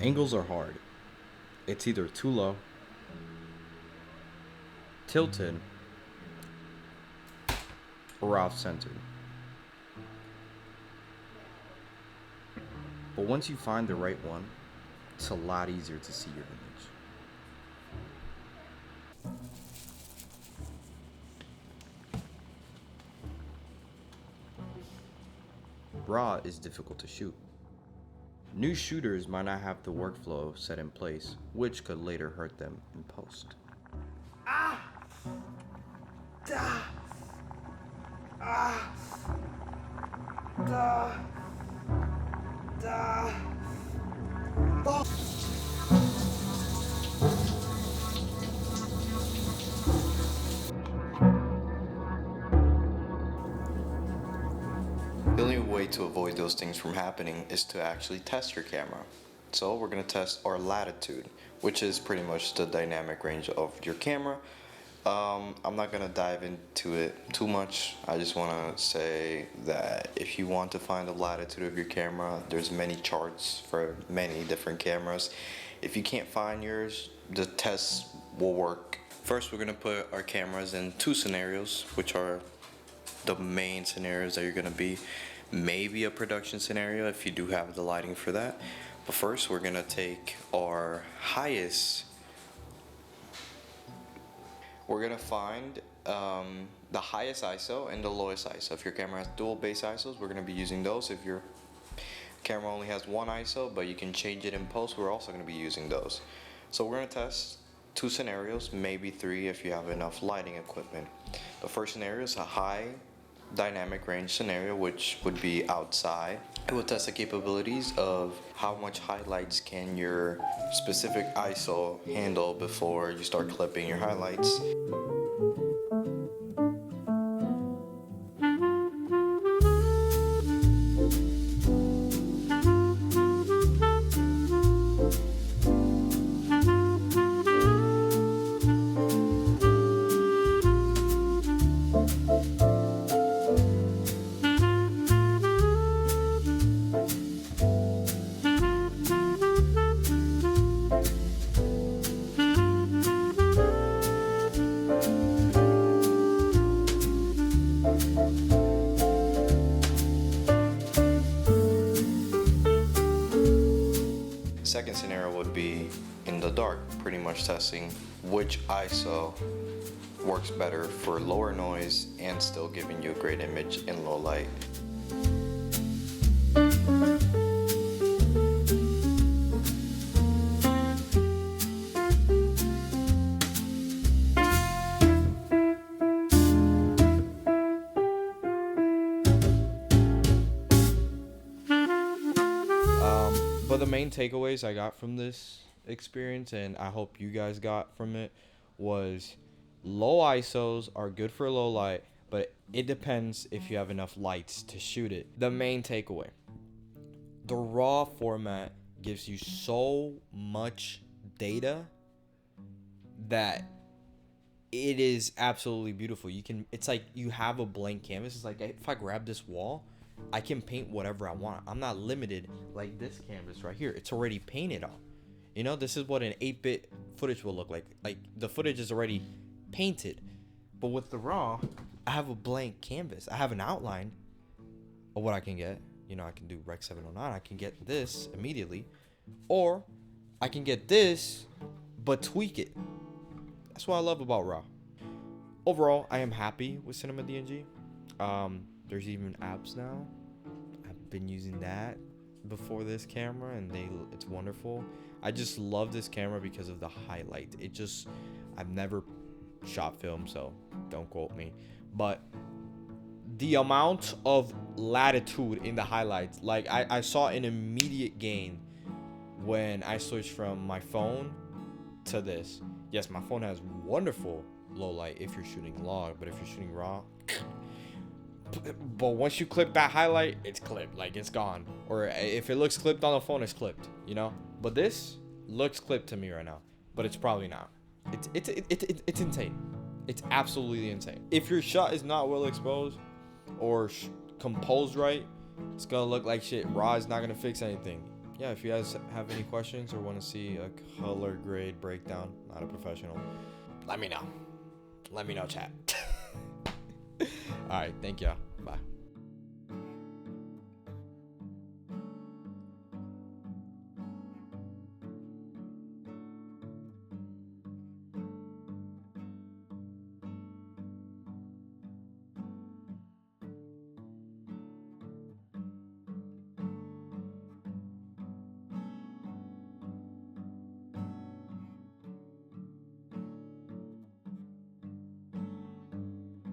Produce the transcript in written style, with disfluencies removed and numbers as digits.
Angles are hard. It's either too low, tilted, or off-centered. But once you find the right one, it's a lot easier to see your image. RAW is difficult to shoot. New shooters might not have the workflow set in place, which could later hurt them in post. The only way to avoid those things from happening is to actually test your camera. So we're going to test our latitude, which is pretty much the dynamic range of your camera. I'm not going to dive into it too much. I just want to say that if you want to find the latitude of your camera, there's many charts for many different cameras. If you can't find yours, the test will work. First, we're going to put our cameras in two scenarios, which are the main scenarios that you're going to be. Maybe a production scenario if you do have the lighting for that. But first, we're going to take our highest. We're going to find the highest ISO and the lowest ISO. If your camera has dual base ISOs, we're going to be using those. If your camera only has one ISO, but you can change it in post, we're also going to be using those. So we're going to test two scenarios, maybe three if you have enough lighting equipment. The first scenario is a high dynamic range scenario, which would be outside. It will test the capabilities of how much highlights can your specific ISO handle before you start clipping your highlights. Second scenario would be in the dark, pretty much testing which ISO works better for lower noise and still giving you a great image in low light. But the main takeaways I got from this experience, and I hope you guys got from it, was low ISOs are good for low light, but it depends if you have enough lights to shoot it. The main takeaway: the RAW format gives you so much data that it is absolutely beautiful. It's like you have a blank canvas. It's like if I grab this wall, I can paint whatever I want. I'm not limited like this canvas right here. It's already painted on. You know, this is what an 8-bit footage will look like. Like the footage is already painted. But with the RAW, I have a blank canvas. I have an outline of what I can get. You know, I can do Rec 709. I can get this immediately. Or I can get this, but tweak it. That's what I love about RAW. Overall, I am happy with Cinema DNG. There's even apps now. I've been using that before this camera, and it's wonderful. I just love this camera because of the highlight. I've never shot film, so don't quote me. But the amount of latitude in the highlights, like I saw an immediate gain when I switched from my phone to this. Yes, my phone has wonderful low light if you're shooting log, but if you're shooting RAW, but once you clip that highlight, it's clipped, like it's gone. Or if it looks clipped on the phone, it's clipped, you know. But this looks clipped to me right now, but it's probably not. It's insane. It's absolutely insane. If your shot is not well exposed or composed right, it's gonna look like shit. RAW is not gonna fix anything. yeah, if you guys have any questions or want to see a color grade breakdown, not a professional, let me know. Let me know, chat. All right, thank y'all. Bye.